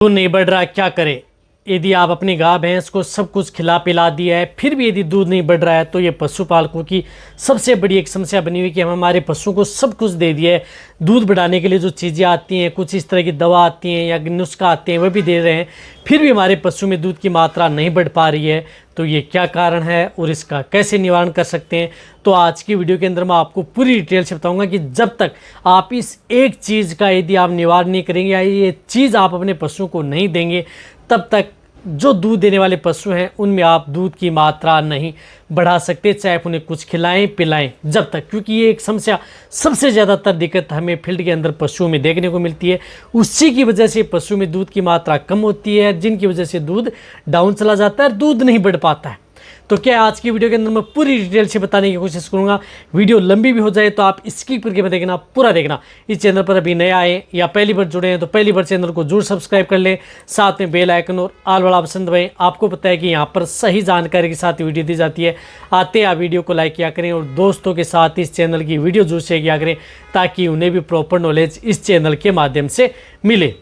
दूध नहीं बढ़ रहा, क्या करें। यदि आप अपनी गाय भैंस को सब कुछ खिला पिला दिया है फिर भी यदि दूध नहीं बढ़ रहा है तो ये पशुपालकों की सबसे बड़ी एक समस्या बनी हुई कि हम हमारे पशुओं को सब कुछ दे दिया है, दूध बढ़ाने के लिए जो चीज़ें आती हैं, कुछ इस तरह की दवा आती हैं या नुस्खा आते हैं वह भी दे रहे हैं, फिर भी हमारे पशु में दूध की मात्रा नहीं बढ़ पा रही है। तो ये क्या कारण है और इसका कैसे निवारण कर सकते हैं, तो आज की वीडियो के अंदर मैं आपको पूरी डिटेल से बताऊंगा कि जब तक आप इस एक चीज़ का यदि आप निवारण नहीं करेंगे या ये चीज़ आप अपने पशुओं को नहीं देंगे तब तक जो दूध देने वाले पशु हैं उनमें आप दूध की मात्रा नहीं बढ़ा सकते, चाहे आप उन्हें कुछ खिलाएं पिलाएं जब तक, क्योंकि ये एक समस्या सबसे ज़्यादातर दिक्कत हमें फील्ड के अंदर पशुओं में देखने को मिलती है। उसी की वजह से पशु में दूध की मात्रा कम होती है, जिनकी वजह से दूध डाउन चला जाता है और दूध नहीं बढ़ पाता है। तो क्या आज की वीडियो के अंदर मैं पूरी डिटेल से बताने की कोशिश करूंगा। वीडियो लंबी भी हो जाए तो आप स्किप करके मत देखना, पूरा देखना। इस चैनल पर अभी नए आए या पहली बार जुड़े हैं तो पहली बार चैनल को जरूर सब्सक्राइब कर लें, साथ में बेल आइकन और ऑल वाला ऑप्शन दबाएं। आपको पता है कि यहाँ पर सही जानकारी के साथ वीडियो दी जाती है। आते आप वीडियो को लाइक किया करें और दोस्तों के साथ इस चैनल की वीडियो जरूर शेयर किया करें ताकि उन्हें भी प्रॉपर नॉलेज इस चैनल के माध्यम से मिले।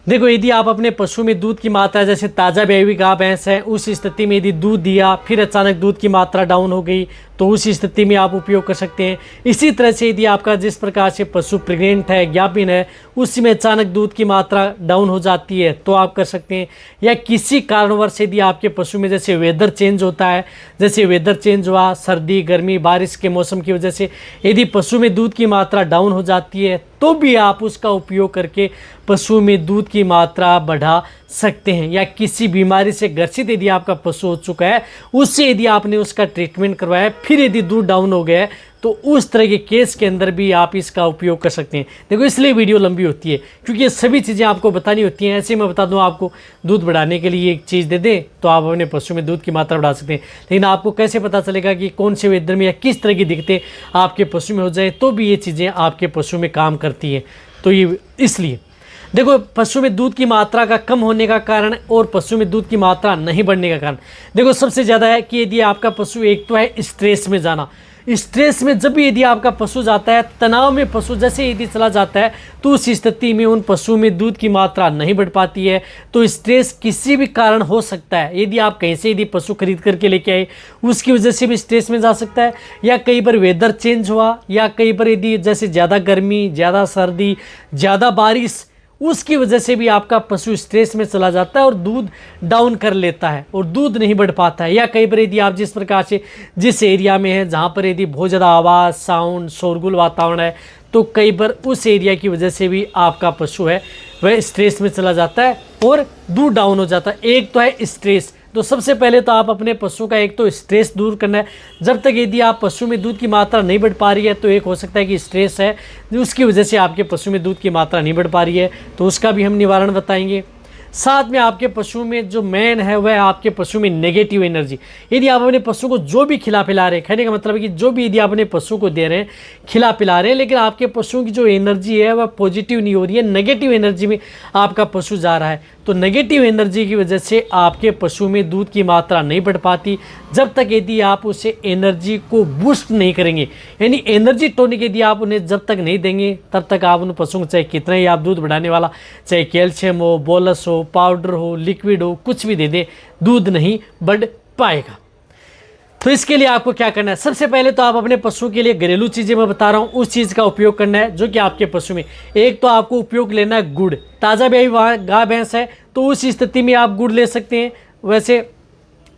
देखो, यदि आप अपने पशु में दूध की मात्रा, जैसे ताज़ा ब्याई हुई गाय भैंस है, उस स्थिति में यदि दूध दिया फिर अचानक दूध की मात्रा डाउन हो गई तो उस स्थिति में आप उपयोग कर सकते हैं। इसी तरह से यदि आपका जिस प्रकार से पशु प्रेग्नेंट है, ज्ञापिन है, उसमें अचानक दूध की मात्रा डाउन हो जाती है तो आप कर सकते हैं। या किसी कारणवश यदि आपके पशु में जैसे वेदर चेंज होता है, जैसे वेदर चेंज हुआ, सर्दी गर्मी बारिश के मौसम की वजह से यदि पशु में दूध की मात्रा डाउन हो जाती है तो भी आप उसका उपयोग करके पशु में दूध की मात्रा बढ़ा सकते हैं। या किसी बीमारी से ग्रसित यदि आपका पशु हो चुका है, उससे यदि आपने उसका ट्रीटमेंट करवाया फिर यदि दूध डाउन हो गया है तो उस तरह के केस के अंदर भी आप इसका उपयोग कर सकते हैं। देखो, इसलिए वीडियो लंबी होती है क्योंकि ये सभी चीज़ें आपको बतानी होती हैं। ऐसे मैं बता दूं, आपको दूध बढ़ाने के लिए एक चीज़ दे दें तो आप अपने पशु में दूध की मात्रा बढ़ा सकते हैं, लेकिन आपको कैसे पता चलेगा कि कौन से वेदर में या किस तरह की दिक्कतें आपके पशु में हो जाए तो भी ये चीज़ें आपके पशु में काम करती हैं। तो ये इसलिए देखो, पशु में दूध की मात्रा का कम होने का कारण और पशु में दूध की मात्रा नहीं बढ़ने का कारण, देखो सबसे ज़्यादा है कि यदि आपका पशु, एक तो है स्ट्रेस में जाना। स्ट्रेस में जब भी यदि आपका पशु जाता है, तनाव में पशु जैसे यदि चला जाता है तो उस स्थिति में उन पशु में दूध की मात्रा नहीं बढ़ पाती है। तो स्ट्रेस किसी भी कारण हो सकता है। यदि आप कहीं से यदि पशु खरीद करके लेके आए उसकी वजह से भी स्ट्रेस में जा सकता है, या कई बार वेदर चेंज हुआ, या कई बार यदि जैसे ज़्यादा गर्मी, ज़्यादा सर्दी, ज़्यादा बारिश, उसकी वजह से भी आपका पशु स्ट्रेस में चला जाता है और दूध डाउन कर लेता है और दूध नहीं बढ़ पाता है। या कई बार यदि आप जिस प्रकार से जिस एरिया में है जहाँ पर यदि बहुत ज़्यादा आवाज़, साउंड, शोरगुल वातावरण है तो कई बार उस एरिया की वजह से भी आपका पशु है वह स्ट्रेस में चला जाता है और दूध डाउन हो जाता है। एक तो है स्ट्रेस, तो सबसे पहले तो आप अपने पशु का एक तो स्ट्रेस दूर करना है। जब तक यदि आप पशु में दूध की मात्रा नहीं बढ़ पा रही है तो एक हो सकता है कि स्ट्रेस है, उसकी वजह से आपके पशु में दूध की मात्रा नहीं बढ़ पा रही है, तो उसका भी हम निवारण बताएंगे। साथ में आपके पशु में जो मेन है वह आपके पशु में नेगेटिव एनर्जी। यदि आप अपने पशु को जो भी खिला पिला रहे हैं, कहने का मतलब है कि जो भी यदि आप अपने पशु को दे रहे हैं, खिला पिला रहे हैं, लेकिन आपके पशुओं की जो एनर्जी है वह पॉजिटिव नहीं हो रही है, नेगेटिव एनर्जी में आपका पशु जा रहा है, तो नेगेटिव एनर्जी की वजह से आपके पशु में दूध की मात्रा नहीं बढ़ पाती जब तक यदि आप उसे एनर्जी को बूस्ट नहीं करेंगे। यानी एनर्जी टॉनिक यदि आप उन्हें जब तक नहीं देंगे तब तक आप उन पशुओं को चाहे कितना ही आप दूध बढ़ाने वाला, चाहे कैल्शियम हो, बोलस हो, पाउडर हो, लिक्विड हो, कुछ भी दे दे, दूध नहीं बढ़ पाएगा। तो इसके लिए आपको क्या करना है, सबसे पहले तो आप अपने पशु के लिए घरेलू चीज़ें मैं बता रहा हूँ उस चीज़ का उपयोग करना है जो कि आपके पशु में, एक तो आपको उपयोग लेना है गुड़। ताज़ा ब्याई गाय भैंस है तो उस स्थिति में आप गुड़ ले सकते हैं। वैसे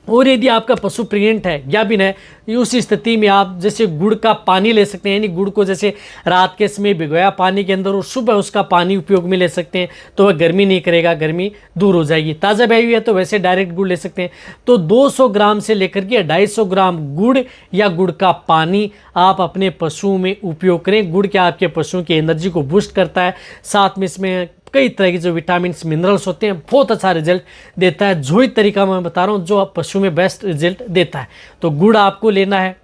और यदि आपका पशु प्रेग्नेंट है, ज्ञापिन है, उस स्थिति में आप जैसे गुड़ का पानी ले सकते हैं। यानी गुड़ को जैसे रात के समय भिगोया पानी के अंदर और सुबह उसका पानी उपयोग में ले सकते हैं तो वह गर्मी नहीं करेगा, गर्मी दूर हो जाएगी। ताज़ा ब्याई हुई है तो वैसे डायरेक्ट गुड़ ले सकते हैं। तो 200 ग्राम से लेकर के 250 ग्राम गुड़ या गुड़ का पानी आप अपने पशुओं में उपयोग करें। गुड़ क्या आपके पशुओं की एनर्जी को बूस्ट करता है, साथ में इसमें कई तरह के जो विटामिन मिनरल्स होते हैं, बहुत अच्छा रिजल्ट देता है। जो ही तरीका मैं बता रहा हूँ जो पशु में बेस्ट रिजल्ट देता है। तो गुड़ आपको लेना है।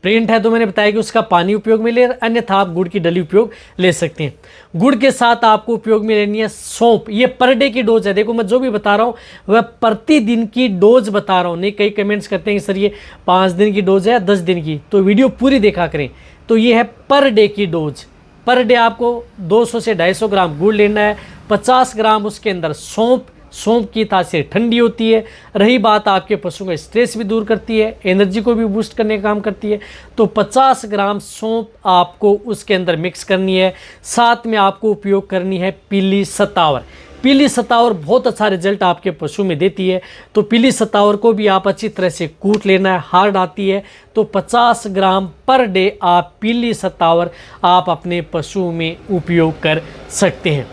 प्रेग्नेंट है तो मैंने बताया कि उसका पानी उपयोग में ले, अन्यथा आप गुड़ की डली उपयोग ले सकते हैं। गुड़ के साथ आपको उपयोग में लेनी है सौंफ। ये पर डे की डोज है। देखो, मैं जो भी बता रहा हूँ वह प्रतिदिन की डोज बता रहा हूँ। नहीं, कई कमेंट्स करते हैं कि सर ये 5 दिन की डोज है, 10 दिन की, तो वीडियो पूरी देखा करें। तो ये है पर डे की डोज। पर डे आपको 200 से 250 ग्राम गुड़ लेना है। 50 ग्राम उसके अंदर सौंफ की तासीर ठंडी होती है। रही बात आपके पशु का स्ट्रेस भी दूर करती है, एनर्जी को भी बूस्ट करने का काम करती है। तो 50 ग्राम सौंफ आपको उसके अंदर मिक्स करनी है। साथ में आपको उपयोग करनी है पीली सतावर। पीली सतावर बहुत अच्छा रिजल्ट आपके पशु में देती है। तो पीली सतावर को भी आप अच्छी तरह से कूट लेना है, हार्ड आती है। तो 50 ग्राम पर डे आप पीली सतावर आप अपने पशु में उपयोग कर सकते हैं।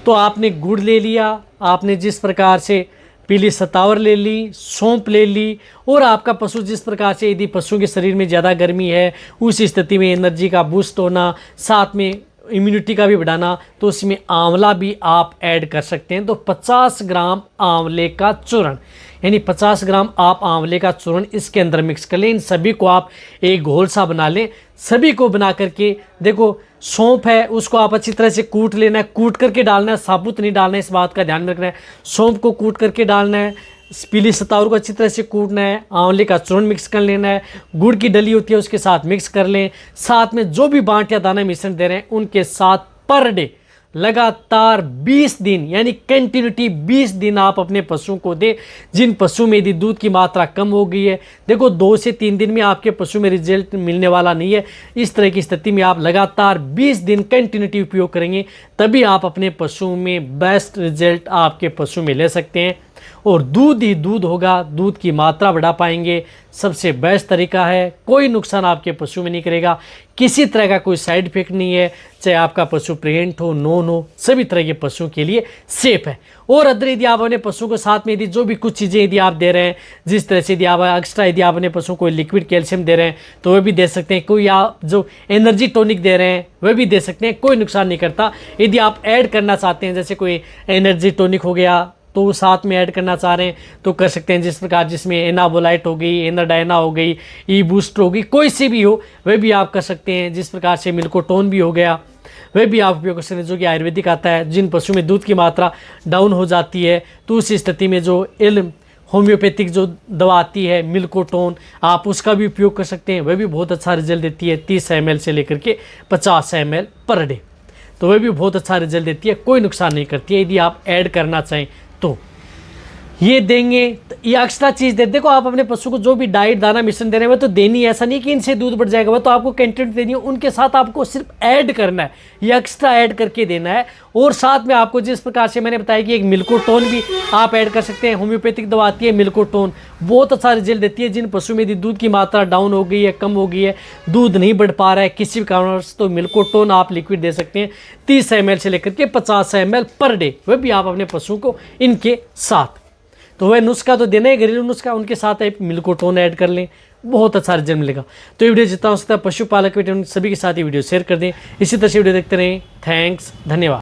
तो आपने गुड़ ले लिया, आपने जिस प्रकार से पीली सतावर ले ली, सौंफ ले ली, और आपका पशु जिस प्रकार से, यदि पशु के शरीर में ज़्यादा गर्मी है, उस स्थिति में एनर्जी का बूस्ट होना, साथ में इम्यूनिटी का भी बढ़ाना, तो उसमें आंवला भी आप ऐड कर सकते हैं। तो 50 ग्राम आंवले का चूर्ण, यानी 50 ग्राम आप आंवले का चूर्ण इसके अंदर मिक्स कर लें। इन सभी को आप एक घोल सा बना लें। सभी को बना करके देखो, सौंफ है उसको आप अच्छी तरह से कूट लेना है, कूट करके डालना है, साबुत नहीं डालना है, इस बात का ध्यान में रखना है। सौंफ को कूट करके डालना है, पीली सतावर को अच्छी तरह से कूटना है, आंवले का चूर्ण मिक्स कर लेना है, गुड़ की डली होती है उसके साथ मिक्स कर लें। साथ में जो भी बांट या दाना मिश्रण दे रहे हैं उनके साथ पर डे लगातार 20 दिन, यानी कंटिन्यूटी 20 दिन आप अपने पशु को दें। जिन पशु में यदि दूध की मात्रा कम हो गई है, देखो 2 से 3 दिन में आपके पशु में रिजल्ट मिलने वाला नहीं है। इस तरह की स्थिति में आप लगातार 20 दिन कंटिन्यूटी उपयोग करेंगे, तभी आप अपने पशु में बेस्ट रिजल्ट आपके पशु में ले सकते हैं। और दूध ही दूध होगा, दूध की मात्रा बढ़ा पाएंगे। सबसे बेस्ट तरीका है, कोई नुकसान आपके पशु में नहीं करेगा, किसी तरह का कोई साइड इफेक्ट नहीं है। चाहे आपका पशु प्रेग्नेंट हो, नॉन हो, सभी तरह के पशुओं के लिए सेफ है। और अदर यदि आप अपने पशु को साथ में यदि जो भी कुछ चीज़ें यदि आप दे रहे हैं, जिस तरह से यदि आप एक्स्ट्रा यदि आप अपने पशु को लिक्विड कैल्शियम दे रहे हैं तो वह भी दे सकते हैं। कोई आप जो एनर्जी टॉनिक दे रहे हैं वह भी दे सकते हैं, कोई नुकसान नहीं करता। यदि आप ऐड करना चाहते हैं, जैसे कोई एनर्जी टॉनिक हो गया तो साथ में ऐड करना चाह रहे हैं तो कर सकते हैं। जिस प्रकार जिसमें एनाबोलाइट हो गई, एनाडाइना हो गई, ई बूस्ट हो गई, कोई सी भी हो वह भी आप कर सकते हैं। जिस प्रकार से मिल्कोटोन भी हो गया वह भी आप उपयोग कर सकते हैं, जो कि आयुर्वेदिक आता है। जिन पशु में दूध की मात्रा डाउन हो जाती है तो उस स्थिति में जो होम्योपैथिक जो दवा आती है मिल्कोटोन, आप उसका भी उपयोग कर सकते हैं। वह भी बहुत अच्छा रिजल्ट देती है, 30 ml से लेकर के 50 ml पर डे। तो वह भी बहुत अच्छा रिजल्ट देती है, कोई नुकसान नहीं करती है। यदि आप ऐड करना चाहें तो ये देंगे, ये एक्स्ट्रा चीज़ दे। देखो आप अपने पशु को जो भी डाइट दाना मिश्रण दे रहे हैं वो तो देनी है, ऐसा नहीं कि इनसे दूध बढ़ जाएगा, वो तो आपको कंटेंट देनी है। उनके साथ आपको सिर्फ ऐड करना है, ये एक्स्ट्रा ऐड करके देना है। और साथ में आपको जिस प्रकार से मैंने बताया कि एक मिल्कोटोन भी आप ऐड कर सकते हैं। होम्योपैथिक दवा आती है मिल्कोटोन, बहुत अच्छा रिजल्ट देती है। जिन पशु में यदि दूध की मात्रा डाउन हो गई है, कम हो गई है, दूध नहीं बढ़ पा रहा है किसी भी कारणवश, तो मिल्कोटोन आप लिक्विड दे सकते हैं 30 ml से लेकर के 50 ml पर डे, वह भी आप अपने पशु को इनके साथ। तो वह नुस्खा तो देना है, घरेलू नुस्खा, उनके साथ आप मिल्कोटोन ऐड कर लें, बहुत अच्छा रिजल्ट मिलेगा। तो ये वीडियो जितना हो सकता है पशुपालक सभी के साथ ये वीडियो शेयर कर दें। इसी तरह से वीडियो देखते रहें। थैंक्स, धन्यवाद।